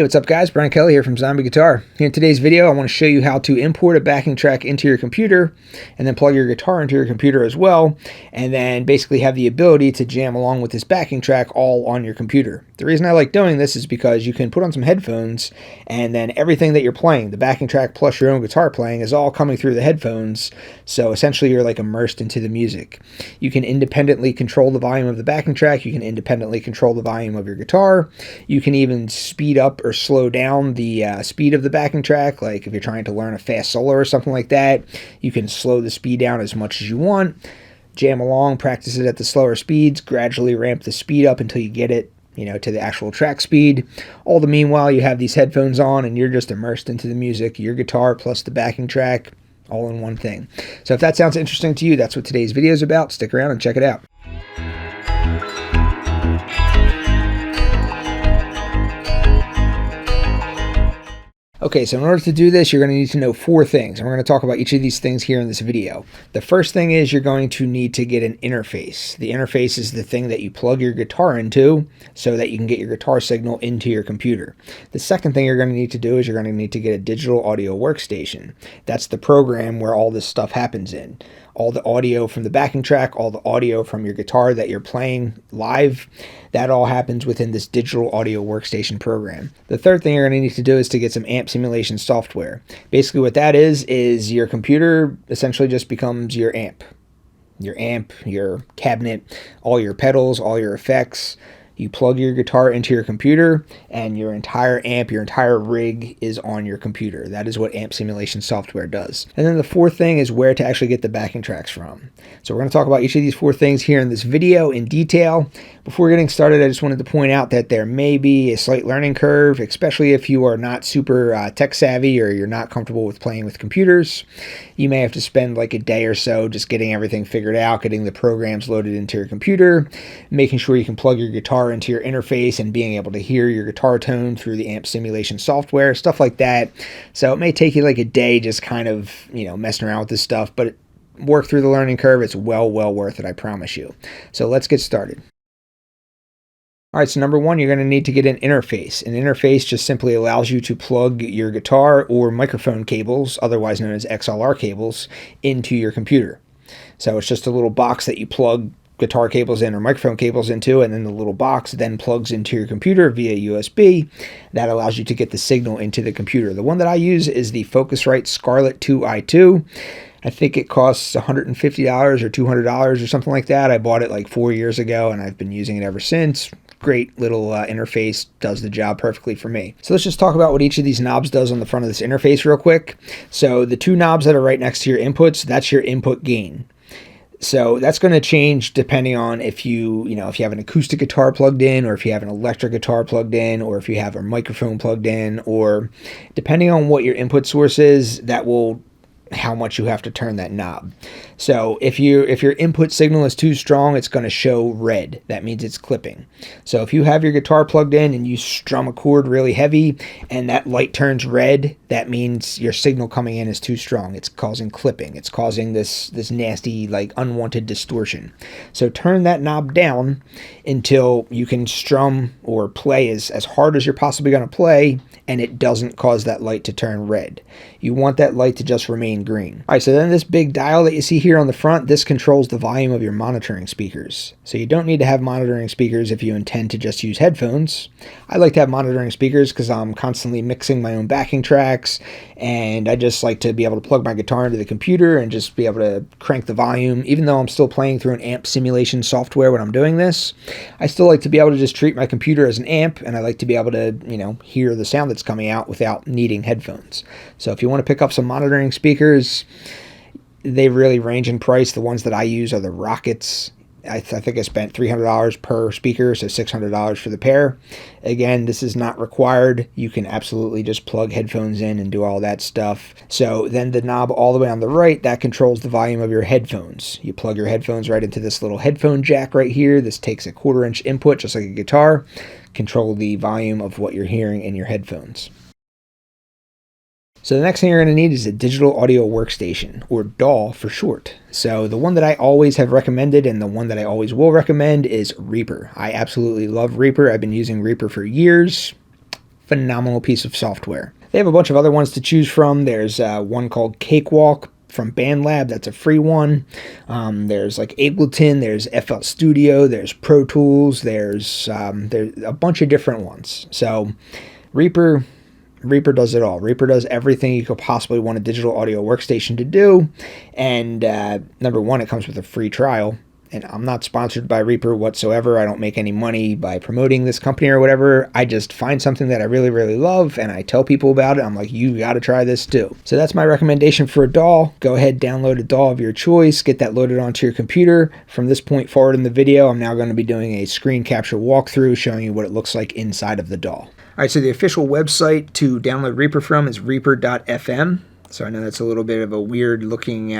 Hey, what's up guys? Brian Kelly here from Zombie Guitar. Here in today's video, I want to show you how to import a backing track into your computer and then plug your guitar into your computer as well, and then basically have the ability to jam along with this backing track all on your computer. The reason I like doing this is because you can put on some headphones and then everything that you're playing, the backing track plus your own guitar playing, is all coming through the headphones, so essentially you're like immersed into the music. You can independently control the volume of the backing track, you can independently control the volume of your guitar, you can even speed up or slow down the speed of the backing track. Like if you're trying to learn a fast solo or something like that, you can slow the speed down as much as you want, jam along, practice it at the slower speeds, gradually ramp the speed up until you get it to the actual track speed. All the meanwhile, you have these headphones on and you're just immersed into the music, your guitar plus the backing track, all in one thing. So if that sounds interesting to you, that's what today's video is about. Stick around and check it out. Okay, so in order to do this, you're going to need to know four things, and we're going to talk about each of these things here in this video. The first thing is you're going to need to get an interface. The interface is the thing that you plug your guitar into so that you can get your guitar signal into your computer. The second thing you're going to need to do is you're going to need to get a digital audio workstation. That's the program where all this stuff happens in. All the audio from the backing track, all the audio from your guitar that you're playing live, that all happens within this digital audio workstation program. The third thing you're going to need to do is to get some amp simulation software. Basically what that is your computer essentially just becomes your amp. Your amp, your cabinet, all your pedals, all your effects. You plug your guitar into your computer and your entire amp, your entire rig is on your computer. That is what amp simulation software does. And then the fourth thing is where to actually get the backing tracks from. So we're going to talk about each of these four things here in this video in detail. Before getting started, I just wanted to point out that there may be a slight learning curve, especially if you are not super tech savvy or you're not comfortable with playing with computers. You may have to spend like a day or so just getting everything figured out, getting the programs loaded into your computer, making sure you can plug your guitar into your interface and being able to hear your guitar tone through the amp simulation software, stuff like that. So it may take you like a day just kind of, messing around with this stuff, but work through the learning curve. It's well worth it, I promise you. So let's get started. All right, so number one, you're going to need to get an interface. An interface just simply allows you to plug your guitar or microphone cables, otherwise known as XLR cables, into your computer. So it's just a little box that you plug guitar cables in or microphone cables into, and then the little box then plugs into your computer via USB. That allows you to get the signal into the computer. The one that I use is the Focusrite Scarlett 2i2. I think it costs $150 or $200 or something like that. I bought it like 4 years ago and I've been using it ever since. Great little interface, does the job perfectly for me. So let's just talk about what each of these knobs does on the front of this interface real quick. So the two knobs that are right next to your inputs, that's your input gain. So that's going to change depending on if you have an acoustic guitar plugged in, or if you have an electric guitar plugged in, or if you have a microphone plugged in, or depending on what your input source is, that will how much you have to turn that knob. So if your input signal is too strong, it's going to show red. That means it's clipping. So if you have your guitar plugged in and you strum a chord really heavy and that light turns red, that means your signal coming in is too strong. It's causing clipping. It's causing this nasty, like, unwanted distortion. So turn that knob down until you can strum or play as hard as you're possibly going to play, and it doesn't cause that light to turn red. You want that light to just remain green. All right, so then this big dial that you see here on the front, this controls the volume of your monitoring speakers. So you don't need to have monitoring speakers if you intend to just use headphones. I like to have monitoring speakers because I'm constantly mixing my own backing tracks, and I just like to be able to plug my guitar into the computer and just be able to crank the volume. Even though I'm still playing through an amp simulation software when I'm doing this, I still like to be able to just treat my computer as an amp, and I like to be able to, hear the sound that's coming out without needing headphones. So if you want to pick up some monitoring speakers, they really range in price. The ones that I use are the Rockets. I think I spent $300 per speaker, so $600 for the pair. Again, this is not required. You can absolutely just plug headphones in and do all that stuff. So then the knob all the way on the right, that controls the volume of your headphones. You plug your headphones right into this little headphone jack right here. This takes a 1/4 inch input, just like a guitar. Control the volume of what you're hearing in your headphones. So the next thing you're going to need is a digital audio workstation, or DAW for short. So the one that I always have recommended and the one that I always will recommend is Reaper. I absolutely love Reaper. I've been using Reaper for years. phenomenal piece of software. They have a bunch of other ones to choose from. There's one called Cakewalk from BandLab. That's a free one. There's like Ableton, there's FL Studio, there's Pro Tools, there's a bunch of different ones. So Reaper does it all. Reaper does everything you could possibly want a digital audio workstation to do. And number one, it comes with a free trial. And I'm not sponsored by Reaper whatsoever. I don't make any money by promoting this company or whatever. I just find something that I really, really love, and I tell people about it. I'm like, you got to try this too. So that's my recommendation for a DAW. Go ahead, download a DAW of your choice, get that loaded onto your computer. From this point forward in the video, I'm now going to be doing a screen capture walkthrough showing you what it looks like inside of the DAW. All right, so the official website to download Reaper from is reaper.fm. So I know that's a little bit of a weird looking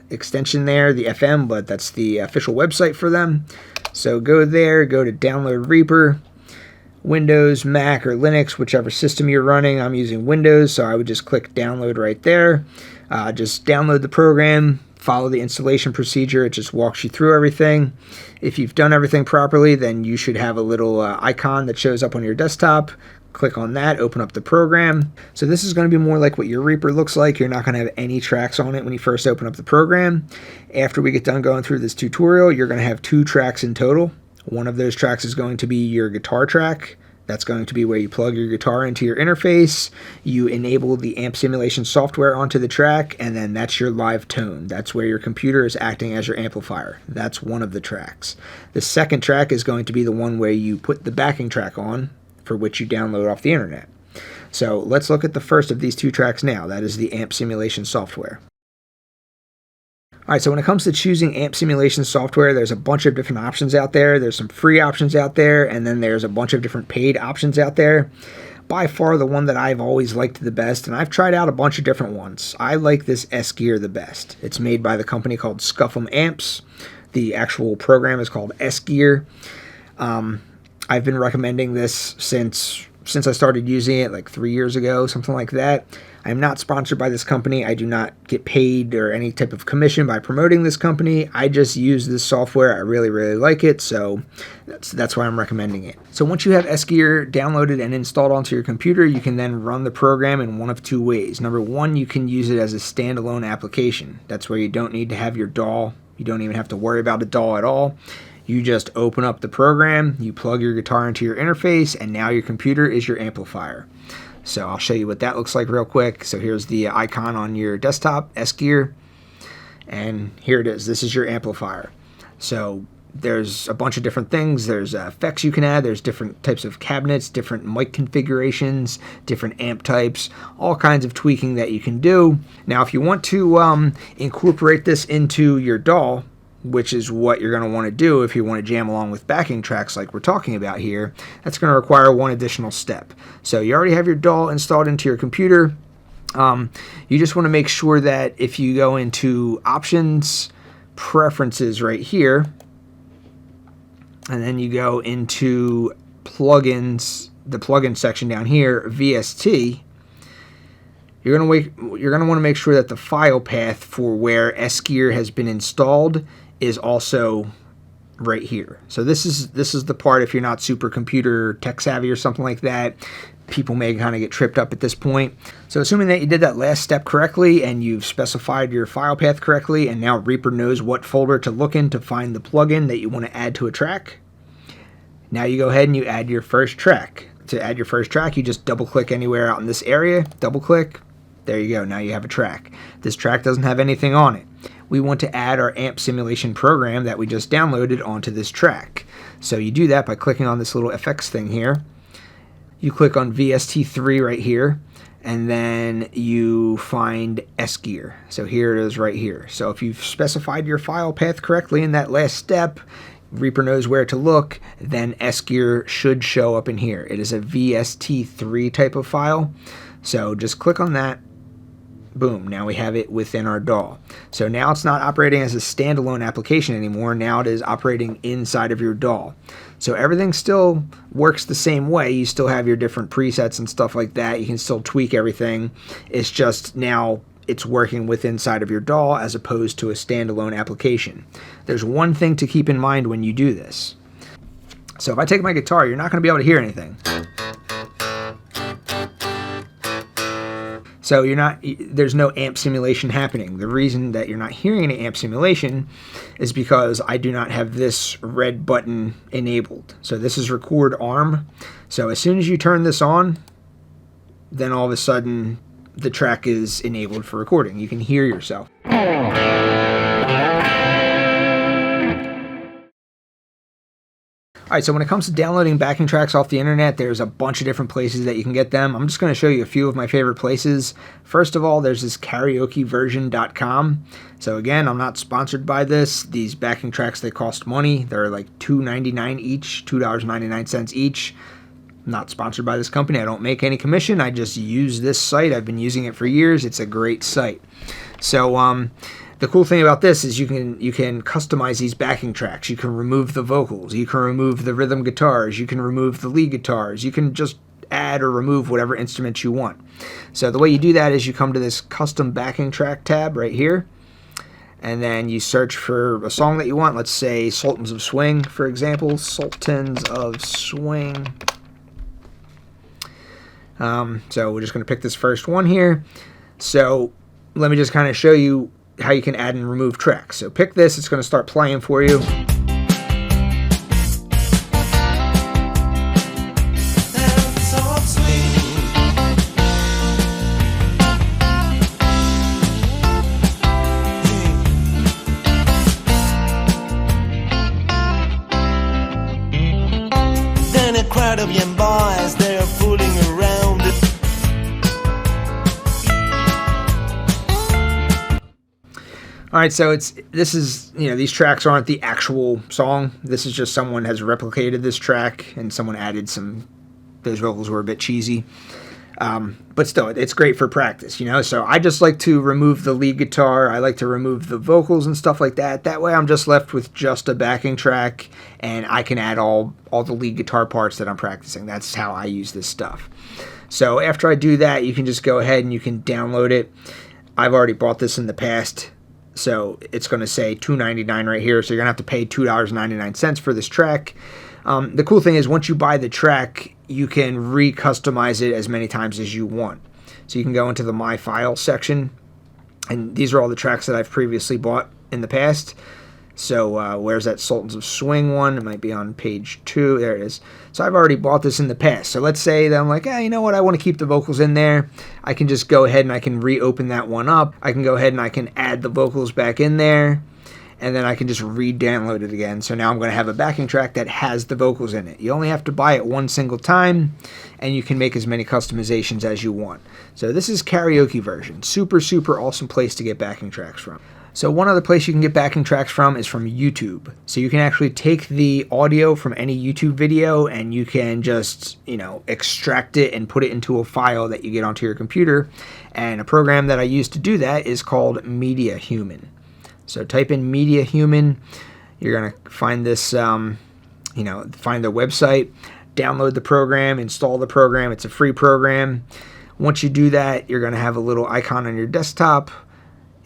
extension there, the FM, but that's the official website for them. So go there, go to download Reaper, Windows, Mac, or Linux, whichever system you're running. I'm using Windows, so I would just click download right there. Just download the program, follow the installation procedure. It just walks you through everything. If you've done everything properly, then you should have a little icon that shows up on your desktop. Click on that, open up the program. So this is going to be more like what your Reaper looks like. You're not going to have any tracks on it when you first open up the program. After we get done going through this tutorial, you're going to have 2 tracks in total. One of those tracks is going to be your guitar track. That's going to be where you plug your guitar into your interface. You enable the amp simulation software onto the track, and then that's your live tone. That's where your computer is acting as your amplifier. That's one of the tracks. The second track is going to be the one where you put the backing track on, for which you download off the internet. So let's look at the first of these 2 tracks now. That is the amp simulation software. Alright, so when it comes to choosing amp simulation software, there's a bunch of different options out there. There's some free options out there, and then there's a bunch of different paid options out there. By far the one that I've always liked the best, and I've tried out a bunch of different ones. I like this S-Gear the best. It's made by the company called Scuffum Amps. The actual program is called S-Gear. I've been recommending this since I started using it like 3 years ago, something like that. I'm not sponsored by this company. I do not get paid or any type of commission by promoting this company. I just use this software. I really, really like it, so that's why I'm recommending it. So once you have S-Gear downloaded and installed onto your computer, you can then run the program in one of 2 ways. Number one, you can use it as a standalone application. That's where you don't need to have your DAW. You don't even have to worry about a DAW at all. You just open up the program, you plug your guitar into your interface, and now your computer is your amplifier. So I'll show you what that looks like real quick. So here's the icon on your desktop, S-Gear, and here it is. This is your amplifier. So there's a bunch of different things. There's effects you can add. There's different types of cabinets, different mic configurations, different amp types, all kinds of tweaking that you can do. Now, if you want to incorporate this into your DAW, which is what you're going to want to do if you want to jam along with backing tracks like we're talking about here, that's going to require one additional step. So you already have your DAW installed into your computer. You just want to make sure that if you go into Options, Preferences right here, and then you go into Plugins, the plugin section down here, VST, you're going to want to make sure that the file path for where S-Gear has been installed is also right here. So this is the part, if you're not super computer tech savvy or something like that, people may kind of get tripped up at this point. So assuming that you did that last step correctly and you've specified your file path correctly, and now Reaper knows what folder to look in to find the plugin that you want to add to a track, now you go ahead and you add your first track. To add your first track, you just double click anywhere out in this area, double click, there you go, now you have a track. This track doesn't have anything on it. We want to add our amp simulation program that we just downloaded onto this track. So you do that by clicking on this little FX thing here. You click on VST3 right here, and then you find S-Gear. So here it is right here. So if you've specified your file path correctly in that last step, Reaper knows where to look, then S-Gear should show up in here. It is a VST3 type of file. So just click on that. Boom, now we have it within our DAW. So now it's not operating as a standalone application anymore. Now it is operating inside of your DAW. So everything still works the same way. You still have your different presets and stuff like that. You can still tweak everything. It's just now it's working with inside of your DAW as opposed to a standalone application. There's one thing to keep in mind when you do this. So if I take my guitar, you're not going to be able to hear anything. So there's no amp simulation happening. The reason that you're not hearing any amp simulation is because I do not have this red button enabled. So this is record arm. So as soon as you turn this on, then all of a sudden the track is enabled for recording. You can hear yourself. Alright, so when it comes to downloading backing tracks off the internet, there's a bunch of different places that you can get them. I'm just going to show you a few of my favorite places. First of all, there's this karaokeversion.com. So again, I'm not sponsored by this. These backing tracks, they cost money. They're like $2.99 each, $2.99 each. I'm not sponsored by this company. I don't make any commission. I just use this site. I've been using it for years. It's a great site. So, the cool thing about this is you can customize these backing tracks. You can remove the vocals. You can remove the rhythm guitars. You can remove the lead guitars. You can just add or remove whatever instrument you want. So the way you do that is you come to this custom backing track tab right here, and then you search for a song that you want. Let's say Sultans of Swing, for example. Sultans of Swing. So we're just going to pick this first one here. So let me just kind of show you how you can add and remove tracks. So pick this, it's going to start playing for you. Then a crowd of young boys, they're fooling around. Alright, so these tracks aren't the actual song. This is just someone has replicated this track and someone added those vocals were a bit cheesy. But still, it's great for practice, So I just like to remove the lead guitar. I like to remove the vocals and stuff like that. That way I'm just left with just a backing track and I can add all the lead guitar parts that I'm practicing. That's how I use this stuff. So after I do that, you can just go ahead and you can download it. I've already bought this in the past. So it's going to say $2.99 right here. So you're going to have to pay $2.99 for this track. The cool thing is once you buy the track, you can re-customize it as many times as you want. So you can go into the My Files section. And these are all the tracks that I've previously bought in the past. So where's that Sultans of Swing one? It might be on page 2. There it is. So I've already bought this in the past. So let's say that I'm like, you know what? I want to keep the vocals in there. I can just go ahead and I can reopen that one up. I can go ahead and I can add the vocals back in there. And then I can just re-download it again. So now I'm going to have a backing track that has the vocals in it. You only have to buy it one single time, and you can make as many customizations as you want. So this is Karaokeversion. Super, super awesome place to get backing tracks from. So one other place you can get backing tracks from is from YouTube. So you can actually take the audio from any YouTube video and you can just, extract it and put it into a file that you get onto your computer. And a program that I use to do that is called Media Human. So type in Media Human. You're going to find this, find the website, download the program, install the program. It's a free program. Once you do that, you're going to have a little icon on your desktop.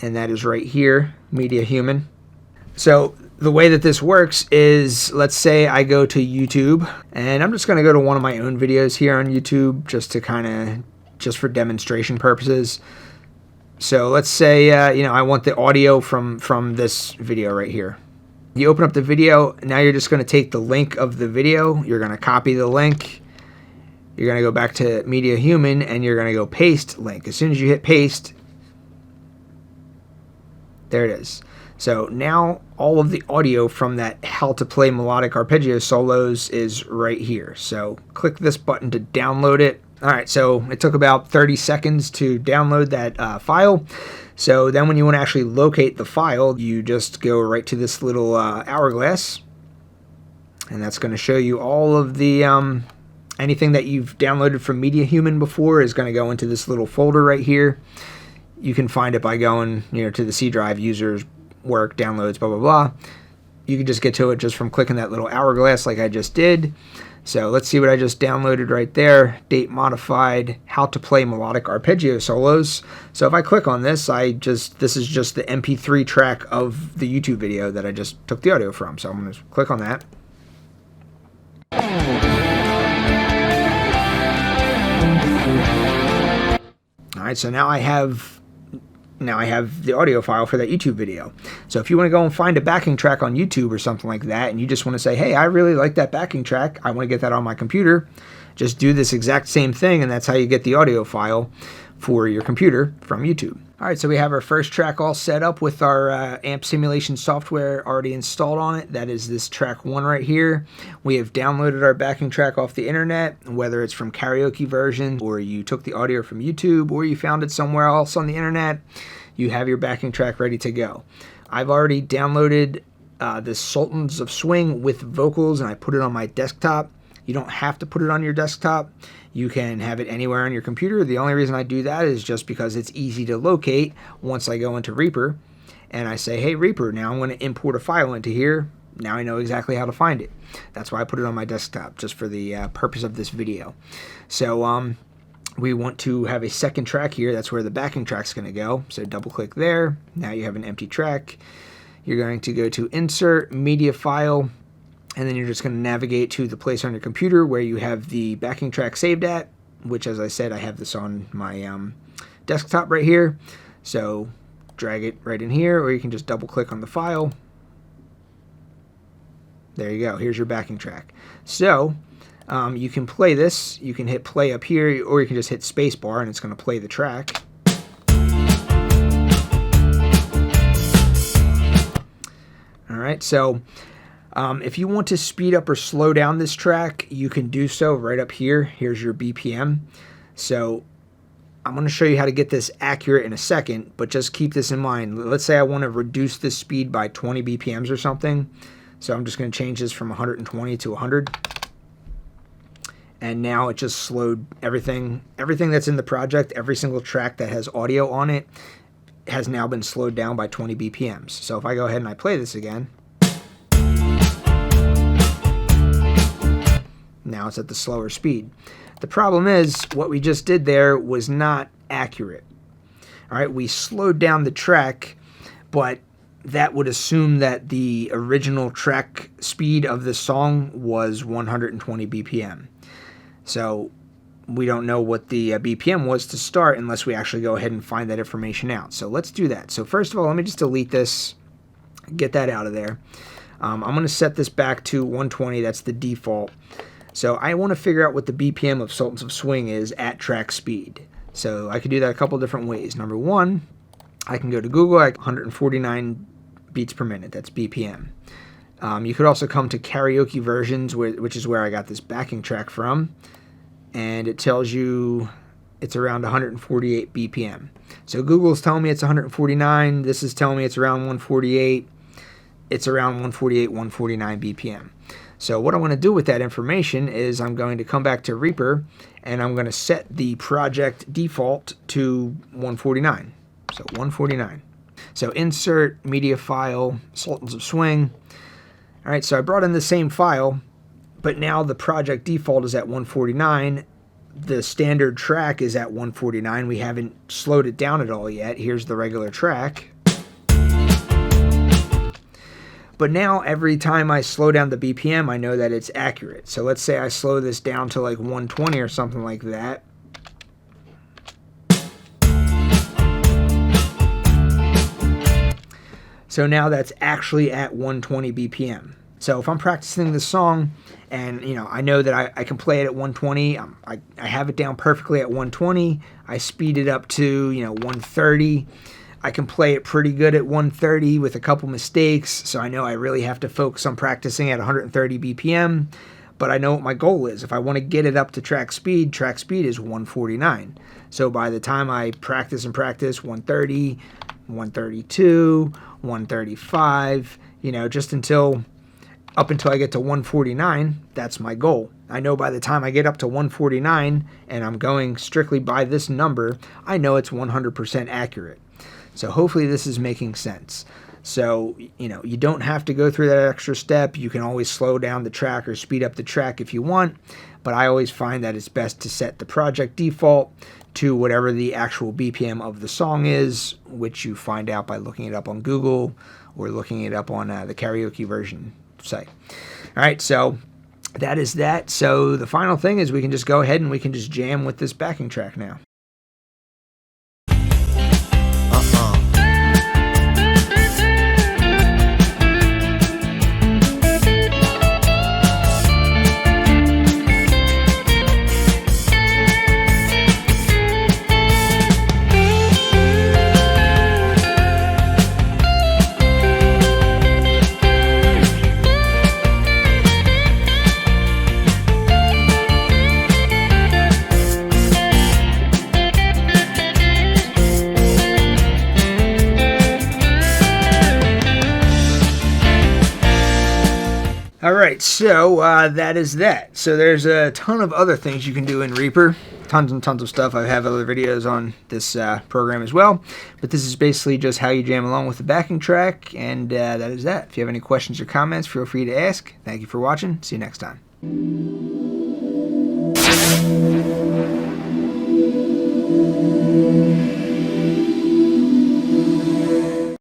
And that is right here, Media Human. So the way that this works is, let's say I go to YouTube, and I'm just going to go to one of my own videos here on YouTube just for demonstration purposes. So let's say, I want the audio from this video right here. You open up the video, now you're just going to take the link of the video, you're going to copy the link, you're going to go back to Media Human, and you're going to go paste link. As soon as you hit paste, there it is. So now all of the audio from that How to Play Melodic Arpeggio Solos is right here. So click this button to download it. Alright, so it took about 30 seconds to download that file. So then when you want to actually locate the file, you just go right to this little hourglass. And that's going to show you all of the anything that you've downloaded from Media Human before is going to go into this little folder right here. You can find it by going, to the C drive, users, work, downloads, blah, blah, blah. You can just get to it just from clicking that little hourglass like I just did. So let's see what I just downloaded right there. Date modified, How to Play Melodic Arpeggio Solos. So if I click on this, this is just the MP3 track of the YouTube video that I just took the audio from. So I'm going to click on that. All right, so now I have the audio file for that YouTube video. So if you want to go and find a backing track on YouTube or something like that, and you just want to say, hey, I really like that backing track, I want to get that on my computer, just do this exact same thing, and that's how you get the audio file for your computer from YouTube. All right, so we have our first track all set up with our amp simulation software already installed on it. That is this track 1 right here. We have downloaded our backing track off the internet, whether it's from karaoke versions, or you took the audio from YouTube, or you found it somewhere else on the internet. You have your backing track ready to go. I've already downloaded the Sultans of Swing with vocals, and I put it on my desktop. You don't have to put it on your desktop. You can have it anywhere on your computer. The only reason I do that is just because it's easy to locate once I go into Reaper and I say, hey, Reaper, now I'm going to import a file into here. Now I know exactly how to find it. That's why I put it on my desktop, just for the purpose of this video. So we want to have a second track here. That's where the backing track's going to go. So double click there. Now you have an empty track. You're going to go to Insert, Media File, and then you're just going to navigate to the place on your computer where you have the backing track saved at, which, as I said, I have this on my desktop right here. So drag it right in here, or you can just double click on the file. There you go. Here's your backing track. So you can play this. You can hit play up here, or you can just hit spacebar and it's going to play the track. All right, so if you want to speed up or slow down this track, you can do so right up here. Here's your BPM. So I'm going to show you how to get this accurate in a second, but just keep this in mind. Let's say I want to reduce the speed by 20 BPMs or something. So I'm just going to change this from 120 to 100. And now it just slowed everything that's in the project, every single track that has audio on it, has now been slowed down by 20 BPMs. So if I go ahead and I play this again, now it's at the slower speed. The problem is what we just did there was not accurate. All right, we slowed down the track, but that would assume that the original track speed of the song was 120 BPM. So we don't know what the BPM was to start unless we actually go ahead and find that information out. So let's do that. So first of all, let me just delete this, get that out of there. I'm going to set this back to 120. That's the default. So I want to figure out what the BPM of Sultans of Swing is at track speed. So I could do that a couple different ways. Number one, I can go to Google, 149 beats per minute. That's BPM. You could also come to karaoke versions, which is where I got this backing track from. And it tells you it's around 148 BPM. So Google's telling me it's 149. This is telling me it's around 148. It's around 148, 149 BPM. So what I want to do with that information is I'm going to come back to Reaper and I'm going to set the project default to 149. So 149. So insert media file, Sultans of Swing. All right, so I brought in the same file, but now the project default is at 149. The standard track is at 149. We haven't slowed it down at all yet. Here's the regular track. But now every time I slow down the BPM, I know that it's accurate. So let's say I slow this down to like 120 or something like that. So now that's actually at 120 BPM. So if I'm practicing this song and, I know that I can play it at 120, I have it down perfectly at 120. I speed it up to, 130. I can play it pretty good at 130 with a couple mistakes, so I know I really have to focus on practicing at 130 BPM, but I know what my goal is. If I want to get it up to track speed is 149. So by the time I practice 130, 132, 135, just up until I get to 149, that's my goal. I know by the time I get up to 149 and I'm going strictly by this number, I know it's 100% accurate. So hopefully this is making sense. So, you don't have to go through that extra step. You can always slow down the track or speed up the track if you want, but I always find that it's best to set the project default to whatever the actual BPM of the song is, which you find out by looking it up on Google or looking it up on the karaoke version site. All right, so that is that. So the final thing is we can just go ahead and we can just jam with this backing track now. All right, so that is that. So there's a ton of other things you can do in Reaper. Tons and tons of stuff. I have other videos on this program as well. But this is basically just how you jam along with the backing track. And that is that. If you have any questions or comments, feel free to ask. Thank you for watching. See you next time.